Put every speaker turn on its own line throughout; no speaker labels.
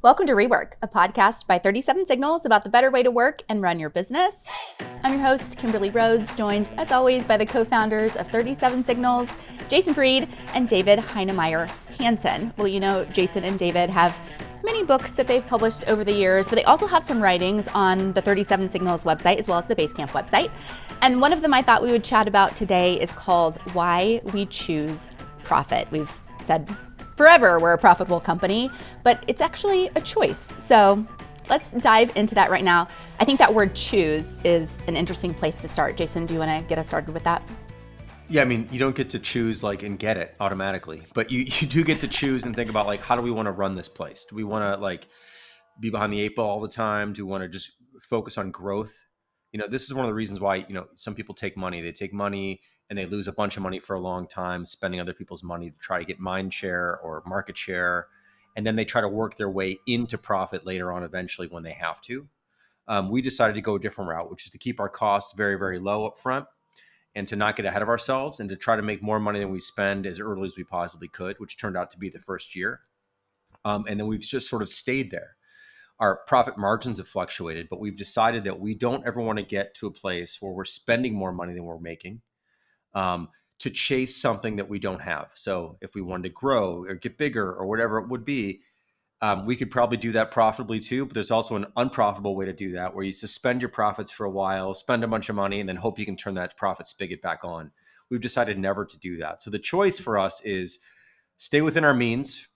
Welcome to REWORK, a podcast by 37 Signals about the better way to work and run your business. I'm your host, Kimberly Rhodes, joined as always by the co-founders of 37 Signals, Jason Fried and David Heinemeier Hansson. Well, you know, Jason and David have many books that they've published over the years, but they also have some writings on the 37 Signals website as well as the Basecamp website. And one of them I thought we would chat about today is called Why We Choose Profit. We've said forever we're a profitable company, but it's actually a choice. So let's dive into that right now. I think that word choose is an interesting place to start. Jason, do you want to get us started with that?
Yeah, I mean, you don't get to choose and get it automatically, but you do get to choose and think about how do we want to run this place? Do we want to be behind the eight ball all the time? Do we want to just focus on growth? This is one of the reasons why, some people take money. They take money and they lose a bunch of money for a long time, spending other people's money to try to get mind share or market share. And then they try to work their way into profit later on, eventually when they have to. We decided to go a different route, which is to keep our costs very, very low up front and to not get ahead of ourselves and to try to make more money than we spend as early as we possibly could, which turned out to be the first year. And then we've just sort of stayed there. Our profit margins have fluctuated, but we've decided that we don't ever want to get to a place where we're spending more money than we're making to chase something that we don't have. So if we wanted to grow or get bigger or whatever it would be, we could probably do that profitably too, but there's also an unprofitable way to do that where you suspend your profits for a while, spend a bunch of money, and then hope you can turn that profit spigot back on. We've decided never to do that. So the choice for us is stay within our means,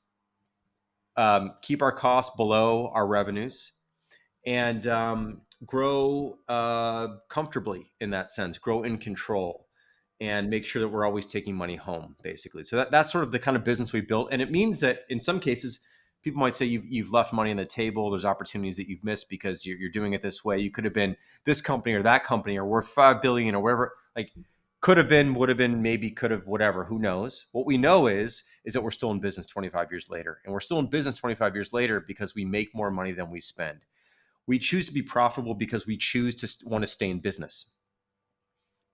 keep our costs below our revenues, and grow comfortably in that sense, grow in control, and make sure that we're always taking money home, basically. So that's sort of the kind of business we built. And it means that in some cases, people might say you've left money on the table. There's opportunities that you've missed because you're doing it this way. You could have been this company or that company or worth $5 billion or whatever. Could have been, would have been, maybe could have, whatever. Who knows? What we know is that we're still in business 25 years later. And we're still in business 25 years later because we make more money than we spend. We choose to be profitable because we choose to want to stay in business.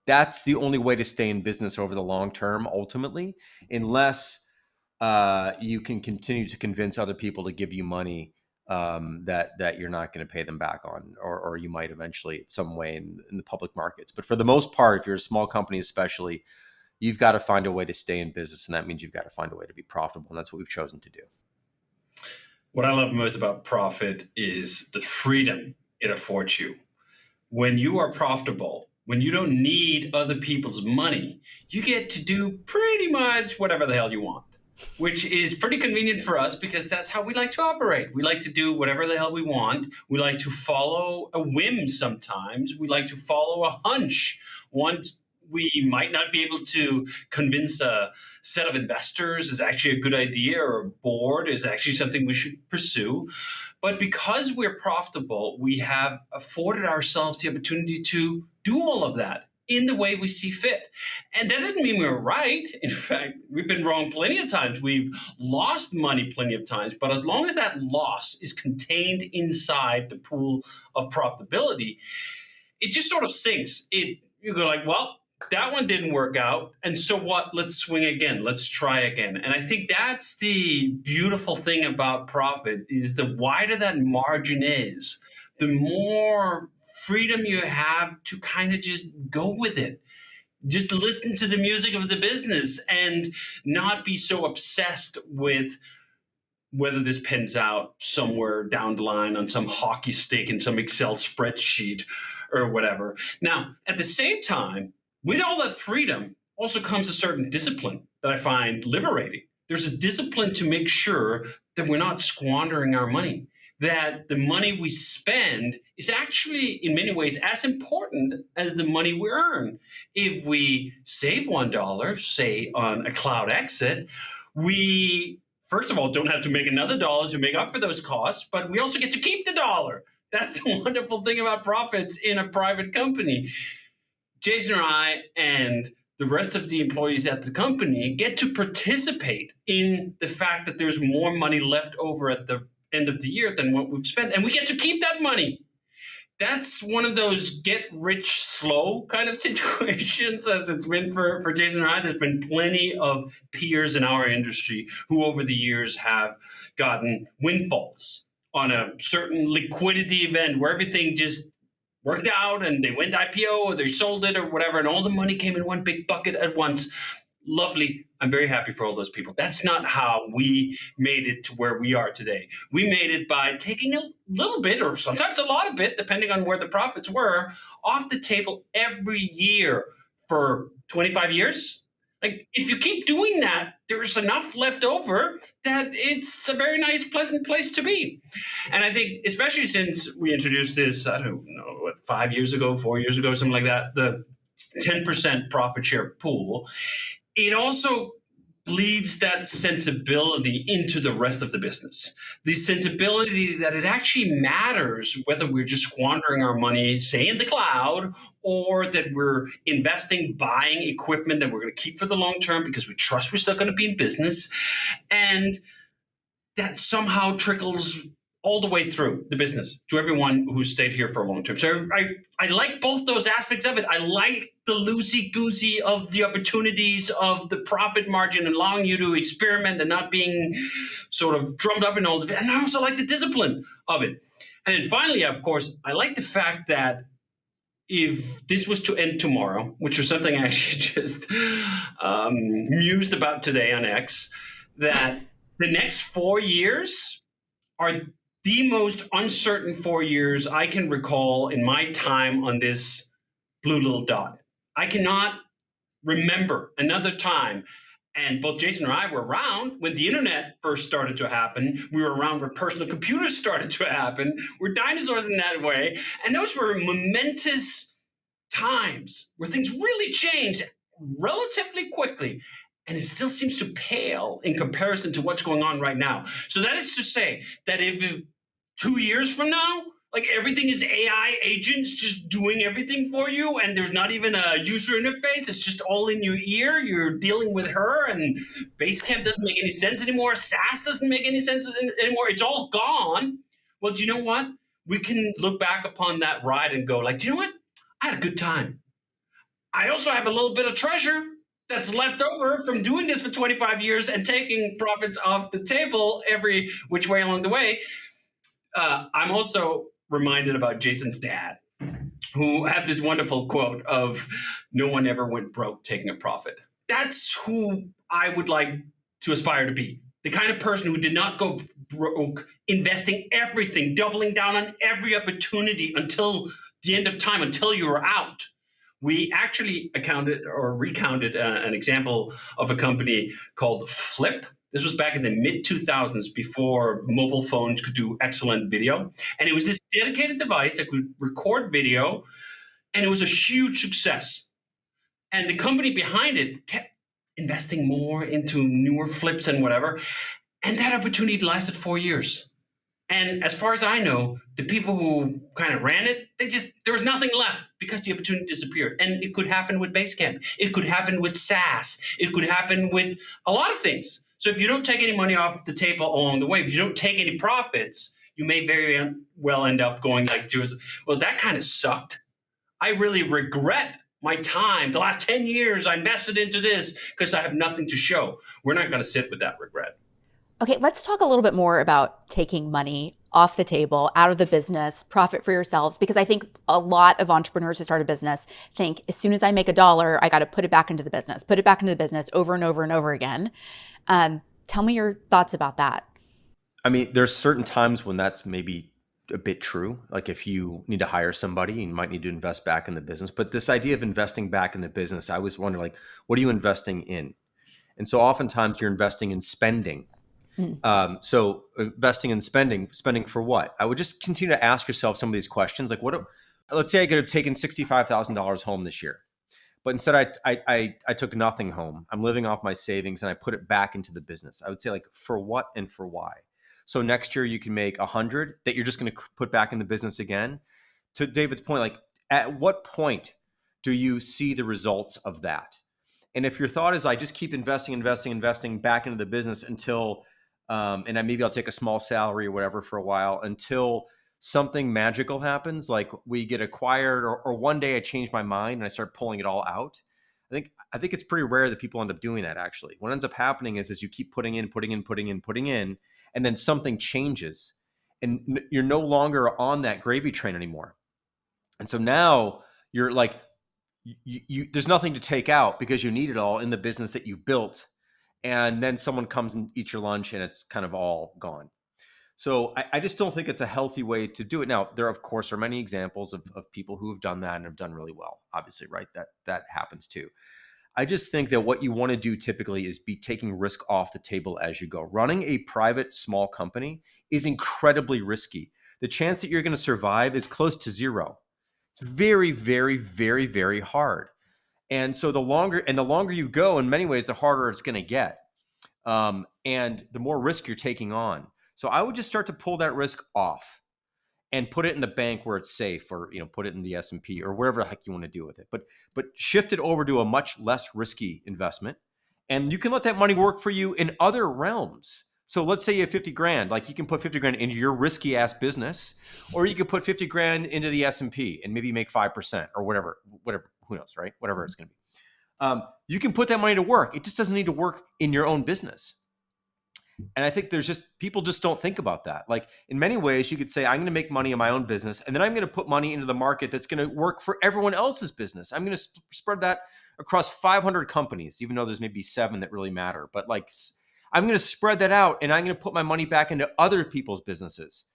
That's the only way to stay in business over the long term, ultimately, unless you can continue to convince other people to give you money that you're not going to pay them back on, or you might eventually at some way in the public markets. But for the most part, if you're a small company especially, you've got to find a way to stay in business, and that means you've got to find a way to be profitable, and that's what we've chosen to do.
What I love most about profit is the freedom it affords you. When you are profitable, when you don't need other people's money, you get to do pretty much whatever the hell you want, which is pretty convenient for us because that's how we like to operate. We like to do whatever the hell we want. We like to follow a whim sometimes. We like to follow a hunch. Once we might not be able to convince a set of investors is actually a good idea, or a board is actually something we should pursue. But because we're profitable, we have afforded ourselves the opportunity to do all of that in the way we see fit. And that doesn't mean we're right. In fact, we've been wrong plenty of times. We've lost money plenty of times. But as long as that loss is contained inside the pool of profitability, it just sort of sinks. You go well, that one didn't work out. And so what? Let's swing again. Let's try again. And I think that's the beautiful thing about profit is the wider that margin is, the more freedom you have to kind of just go with it. Just listen to the music of the business and not be so obsessed with whether this pans out somewhere down the line on some hockey stick in some Excel spreadsheet or whatever. Now, at the same time, with all that freedom also comes a certain discipline that I find liberating. There's a discipline to make sure that we're not squandering our money, that the money we spend is actually in many ways as important as the money we earn. If we save $1, say on a cloud exit, we first of all don't have to make another dollar to make up for those costs, but we also get to keep the dollar. That's the wonderful thing about profits in a private company. Jason and I and the rest of the employees at the company get to participate in the fact that there's more money left over at the end of the year than what we've spent, and we get to keep that money. That's one of those get rich slow kind of situations, as it's been for Jason and I. There's been plenty of peers in our industry who over the years have gotten windfalls on a certain liquidity event where everything just worked out and they went IPO or they sold it or whatever, and all the money came in one big bucket at once. Lovely. I'm very happy for all those people. That's not how we made it to where we are today. We made it by taking a little bit, or sometimes a lot of it, depending on where the profits were, off the table every year for 25 years. Like, if you keep doing that, there's enough left over that it's a very nice, pleasant place to be. And I think, especially since we introduced this, I don't know, 5 years ago, 4 years ago, something like that, the 10% profit share pool, it also bleeds that sensibility into the rest of the business. The sensibility that it actually matters whether we're just squandering our money, say in the cloud, or that we're investing, buying equipment that we're going to keep for the long term because we trust we're still going to be in business. And that somehow trickles all the way through the business to everyone who stayed here for a long time. So I like both those aspects of it. I like the loosey-goosey of the opportunities of the profit margin, allowing you to experiment and not being sort of drummed up in all of it. And I also like the discipline of it. And then finally, of course, I like the fact that if this was to end tomorrow, which was something I actually just mused about today on X, that the next 4 years are the most uncertain 4 years I can recall in my time on this blue little dot. I cannot remember another time. And both Jason and I were around when the internet first started to happen. We were around when personal computers started to happen. We're dinosaurs in that way. And those were momentous times where things really changed relatively quickly. And it still seems to pale in comparison to what's going on right now. So that is to say that if 2 years from now, like everything is AI agents just doing everything for you, and there's not even a user interface, it's just all in your ear, you're dealing with her, and Basecamp doesn't make any sense anymore, SaaS doesn't make any sense anymore, it's all gone. Well, do you know what? We can look back upon that ride and go like, do you know what? I had a good time. I also have a little bit of treasure that's left over from doing this for 25 years and taking profits off the table every which way along the way. I'm also reminded about Jason's dad, who had this wonderful quote of, "No one ever went broke taking a profit." That's who I would like to aspire to be. The kind of person who did not go broke investing everything, doubling down on every opportunity until the end of time, until you were out. We actually recounted an example of a company called Flip. This was back in the mid-2000s, before mobile phones could do excellent video. And it was this dedicated device that could record video, and it was a huge success. And the company behind it kept investing more into newer flips and whatever. And that opportunity lasted 4 years. And as far as I know, the people who kind of ran it, there was nothing left because the opportunity disappeared. And it could happen with Basecamp. It could happen with SaaS. It could happen with a lot of things. So if you don't take any money off the table along the way, if you don't take any profits, you may very well end up going like, well, that kind of sucked. I really regret my time. The last 10 years I invested into this because I have nothing to show. We're not going to sit with that regret.
Okay, let's talk a little bit more about taking money off the table, out of the business, profit for yourselves, because I think a lot of entrepreneurs who start a business think as soon as I make $1, I got to put it back into the business over and over and over again. Tell me your thoughts about that.
I mean, there's certain times when that's maybe a bit true. Like if you need to hire somebody, you might need to invest back in the business. But this idea of investing back in the business, I always wonder, like, what are you investing in? And so oftentimes you're investing in spending. So investing in spending for what? I would just continue to ask yourself some of these questions. Like let's say I could have taken $65,000 home this year, but instead I took nothing home. I'm living off my savings and I put it back into the business. I would say, like, for what and for why? So next year you can make 100 that you're just going to put back in the business again. To David's point, like, at what point do you see the results of that? And if your thought is, I just keep investing back into the business until and maybe I'll take a small salary or whatever for a while until something magical happens, like we get acquired, or one day I change my mind and I start pulling it all out. I think it's pretty rare that people end up doing that. Actually, what ends up happening is you keep putting in, and then something changes, and you're no longer on that gravy train anymore. And so now you're like, there's nothing to take out because you need it all in the business that you've built. And then someone comes and eats your lunch and it's kind of all gone. So I just don't think it's a healthy way to do it. Now, there, of course, are many examples of people who have done that and have done really well. Obviously, right? That happens too. I just think that what you want to do typically is be taking risk off the table as you go. Running a private small company is incredibly risky. The chance that you're going to survive is close to zero. It's very, very, very, very hard. And so the longer you go, in many ways, the harder it's going to get. And the more risk you're taking on. So I would just start to pull that risk off and put it in the bank where it's safe, or put it in the S&P or wherever the heck you want to do with it. But shift it over to a much less risky investment, and you can let that money work for you in other realms. So let's say you have 50 grand, like you can put 50 grand into your risky ass business, or you could put 50 grand into the S&P and maybe make 5% or whatever, who knows, right? Whatever it's going to be. You can put that money to work. It just doesn't need to work in your own business. And I think people just don't think about that. Like in many ways, you could say, I'm going to make money in my own business, and then I'm going to put money into the market that's going to work for everyone else's business. I'm going to spread that across 500 companies, even though there's maybe 7 that really matter. But like, I'm going to spread that out, and I'm going to put my money back into other people's businesses.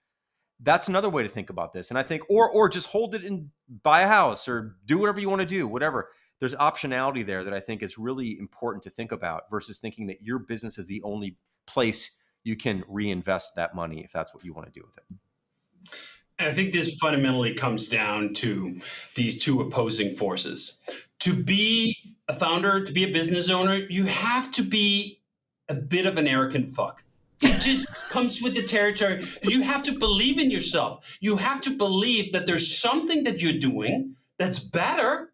That's another way to think about this. And I think, or just hold it and buy a house or do whatever you want to do, whatever. There's optionality there that I think is really important to think about versus thinking that your business is the only place you can reinvest that money if that's what you want to do with it.
And I think this fundamentally comes down to these two opposing forces. To be a founder, to be a business owner, you have to be a bit of an arrogant fuck. It just comes with the territory. You have to believe in yourself. You have to believe that there's something that you're doing that's better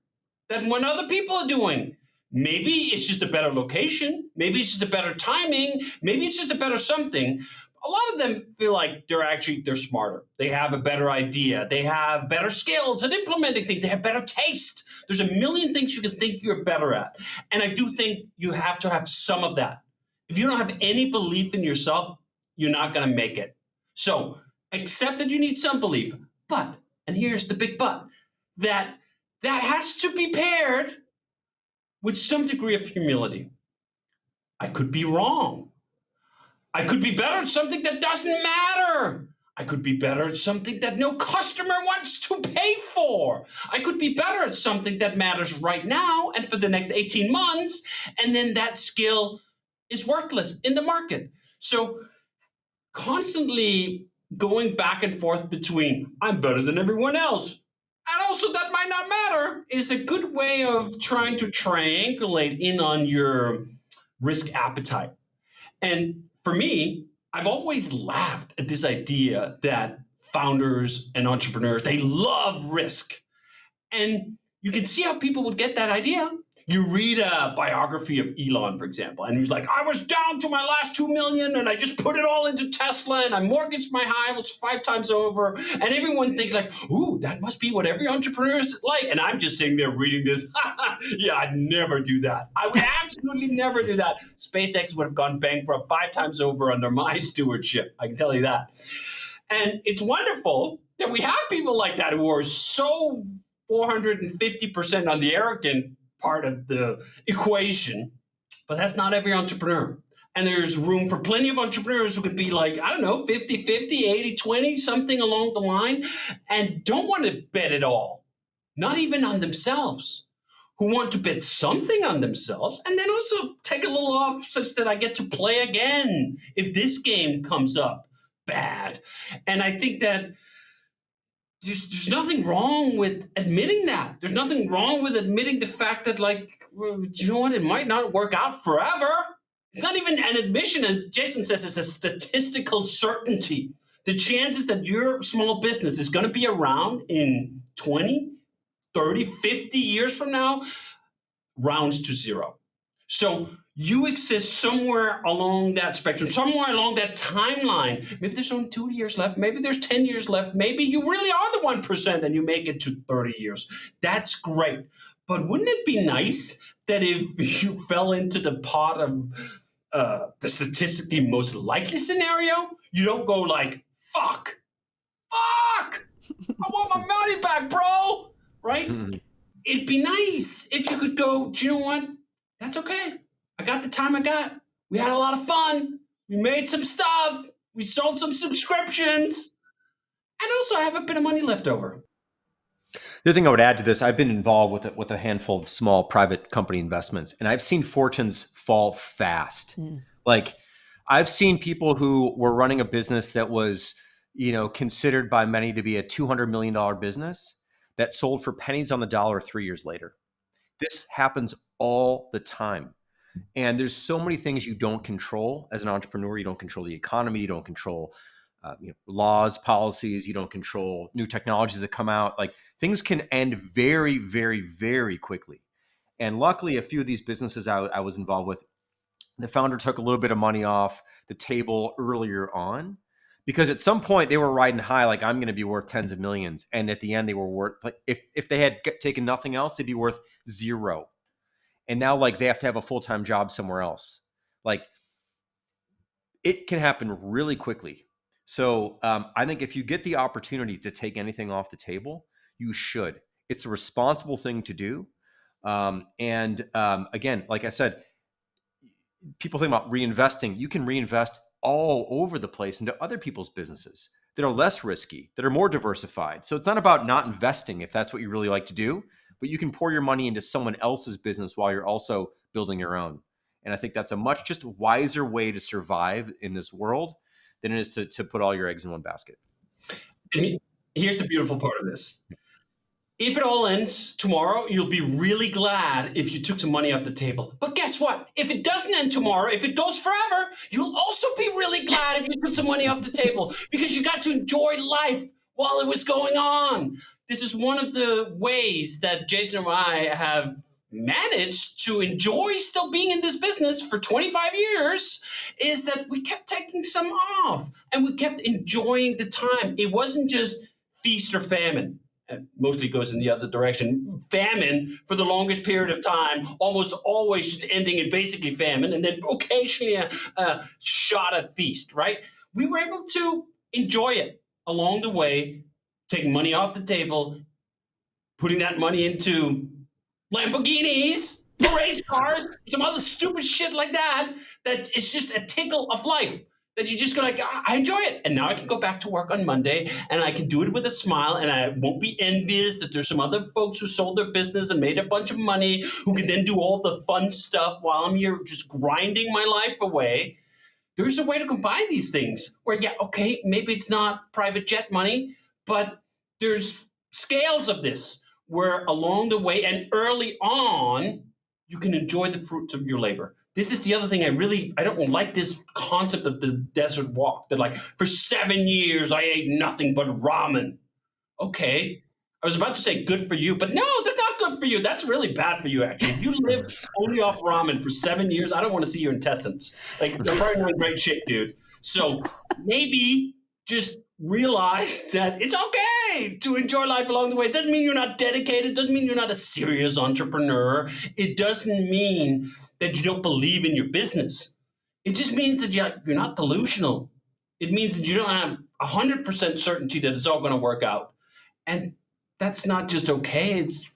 than what other people are doing. Maybe it's just a better location. Maybe it's just a better timing. Maybe it's just a better something. A lot of them feel like they're smarter. They have a better idea. They have better skills at implementing things. They have better taste. There's a million things you can think you're better at. And I do think you have to have some of that. If you don't have any belief in yourself, you're not going to make it. So accept that you need some belief. But, and here's the big but, that has to be paired with some degree of humility. I could be wrong. I could be better at something that doesn't matter. I could be better at something that no customer wants to pay for. I could be better at something that matters right now and for the next 18 months, and then that skill is worthless in the market. So constantly going back and forth between I'm better than everyone else, and also that might not matter, is a good way of trying to triangulate in on your risk appetite. And for me, I've always laughed at this idea that founders and entrepreneurs, they love risk. And you can see how people would get that idea. You read a biography of Elon, for example, and he's like, I was down to my last 2 million and I just put it all into Tesla and I mortgaged my house 5 times over. And everyone thinks like, ooh, that must be what every entrepreneur is like. And I'm just sitting there reading this. Yeah, I'd never do that. I would absolutely never do that. SpaceX would have gone bankrupt 5 times over under my stewardship. I can tell you that. And it's wonderful that we have people like that who are so 450% on the arrogant part of the equation, but that's not every entrepreneur. And there's room for plenty of entrepreneurs who could be like, I don't know, 50-50, 80-20, something along the line, and don't want to bet it all, not even on themselves, who want to bet something on themselves and then also take a little off such that I get to play again if this game comes up bad. And I think that there's nothing wrong with admitting that. There's nothing wrong with admitting the fact that, like, well, you know what, it might not work out forever. It's not even an admission. As Jason says, it's a statistical certainty. The chances that your small business is going to be around in 20, 30, 50 years from now rounds to zero. So you exist somewhere along that spectrum, somewhere along that timeline. Maybe there's only 2 years left. Maybe there's 10 years left. Maybe you really are the 1% and you make it to 30 years. That's great. But wouldn't it be nice that if you fell into the pot of the statistically most likely scenario, you don't go like, fuck, right? It'd be nice if you could go, do you know what? That's okay. I got the time I got. We had a lot of fun. We made some stuff. We sold some subscriptions. And also I have a bit of money left over.
The other thing I would add to this, I've been involved with a handful of small private company investments, and I've seen fortunes fall fast. Like I've seen people who were running a business that was, considered by many to be a $200 million business that sold for pennies on the dollar 3 years later. This happens all the time. And there's so many things you don't control as an entrepreneur. You don't control the economy. You don't control laws, policies. You don't control new technologies that come out. Like things can end very, very, very quickly. And luckily, a few of these businesses I was involved with, the founder took a little bit of money off the table earlier on, because at some point they were riding high, like I'm going to be worth tens of millions. And at the end, they were worth, like, if they had taken nothing else, they'd be worth zero. And now like they have to have a full-time job somewhere else. Like it can happen really quickly. So I think if you get the opportunity to take anything off the table, you should. It's a responsible thing to do. Again, like I said, people think about reinvesting. You can reinvest all over the place into other people's businesses that are less risky, that are more diversified. So it's not about not investing if that's what you really like to do, but you can pour your money into someone else's business while you're also building your own. And I think that's a much just wiser way to survive in this world than it is to put all your eggs in one basket.
And here's the beautiful part of this. If it all ends tomorrow, you'll be really glad if you took some money off the table. But guess what? If it doesn't end tomorrow, if it goes forever, you'll also be really glad if you took some money off the table, because you got to enjoy life while it was going on. This is one of the ways that Jason and I have managed to enjoy still being in this business for 25 years, is that we kept taking some off and we kept enjoying the time. It wasn't just feast or famine. It mostly goes in the other direction. Famine for the longest period of time, almost always just ending in basically famine, and then occasionally a shot at feast, right? We were able to enjoy it along the way, taking money off the table, putting that money into Lamborghinis, race cars, some other stupid shit like that, that is just a tickle of life. That you just go like, I enjoy it. And now I can go back to work on Monday and I can do it with a smile, and I won't be envious that there's some other folks who sold their business and made a bunch of money who can then do all the fun stuff while I'm here just grinding my life away. There's a way to combine these things where, yeah, okay, maybe it's not private jet money, but there's scales of this where along the way and early on, you can enjoy the fruits of your labor. This is the other thing I don't like, this concept of the desert walk. That like, for 7 years, I ate nothing but ramen. Okay. I was about to say good for you, but no, that's not good for you. That's really bad for you, actually. If you live only off ramen for 7 years, I don't want to see your intestines. Like, they're probably not in great shape, dude. So maybe just realize that it's okay to enjoy life along the way. It doesn't mean you're not dedicated. It doesn't mean you're not a serious entrepreneur. It doesn't mean that you don't believe in your business. It just means that you're not delusional. It means that you don't have 100% certainty that it's all going to work out. And that's not just okay. It's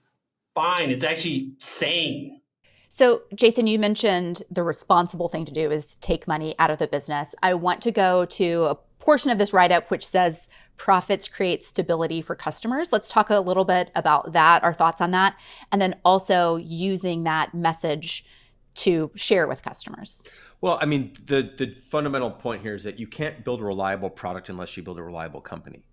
fine. It's actually sane.
So, Jason, you mentioned the responsible thing to do is take money out of the business. I want to go to a portion of this write-up which says profits create stability for customers. Let's talk a little bit about that, our thoughts on that, and then also using that message to share with customers.
Well, I mean, the fundamental point here is that you can't build a reliable product unless you build a reliable company.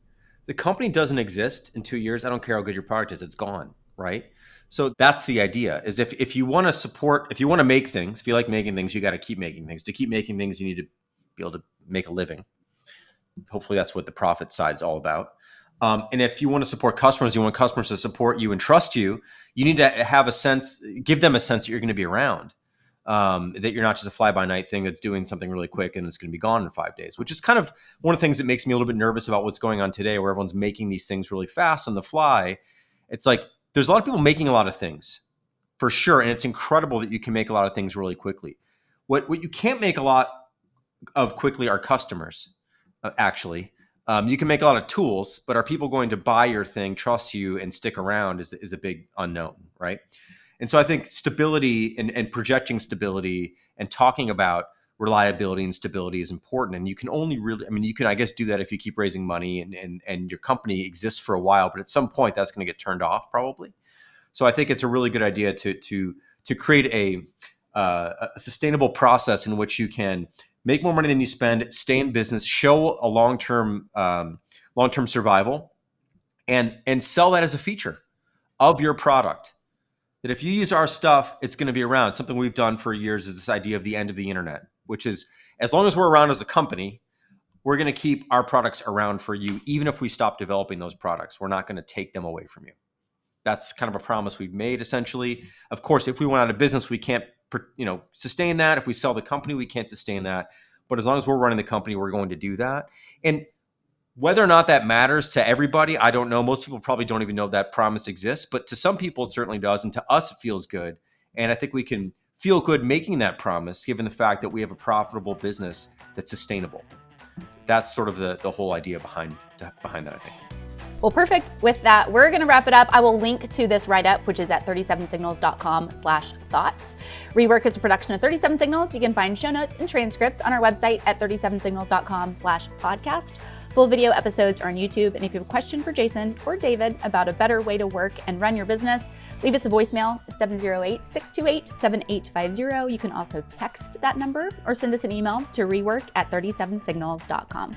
The company doesn't exist in 2 years. I don't care how good your product is, it's gone, right? So that's the idea, is if you want to support, if you want to make things, if you like making things, you got to keep making things. To keep making things, you need to be able to make a living. Hopefully that's what the profit side is all about. And if you want to support customers, you want customers to support you and trust you, you need to have a sense, give them a sense that you're going to be around, that you're not just a fly-by-night thing that's doing something really quick and it's going to be gone in 5 days, which is kind of one of the things that makes me a little bit nervous about what's going on today, where everyone's making these things really fast on the fly. It's like, there's a lot of people making a lot of things for sure. And it's incredible that you can make a lot of things really quickly. What you can't make a lot of quickly are customers. Actually, You can make a lot of tools, but are people going to buy your thing, trust you, and stick around is a big unknown, right? And so I think stability and projecting stability and talking about reliability and stability is important. And you can only really, you can, I guess, do that if you keep raising money and your company exists for a while, but at some point that's going to get turned off probably. So I think it's a really good idea to create a sustainable process in which you can make more money than you spend, stay in business, show a long-term survival, and sell that as a feature of your product. That if you use our stuff, it's going to be around. Something we've done for years is this idea of the end of the internet, which is as long as we're around as a company, we're going to keep our products around for you. Even if we stop developing those products, we're not going to take them away from you. That's kind of a promise we've made, essentially. Of course, if we went out of business, we can't sustain that. If we sell the company, we can't sustain that. But as long as we're running the company, we're going to do that. And whether or not that matters to everybody, I don't know. Most people probably don't even know that promise exists. But to some people, it certainly does. And to us, it feels good. And I think we can feel good making that promise, given the fact that we have a profitable business that's sustainable. That's sort of the whole idea behind that, I think.
Well, perfect. With that, we're going to wrap it up. I will link to this write-up, which is at 37signals.com/thoughts. Rework is a production of 37 Signals. You can find show notes and transcripts on our website at 37signals.com/podcast. Full video episodes are on YouTube. And if you have a question for Jason or David about a better way to work and run your business, leave us a voicemail at 708-628-7850. You can also text that number or send us an email to rework@37signals.com.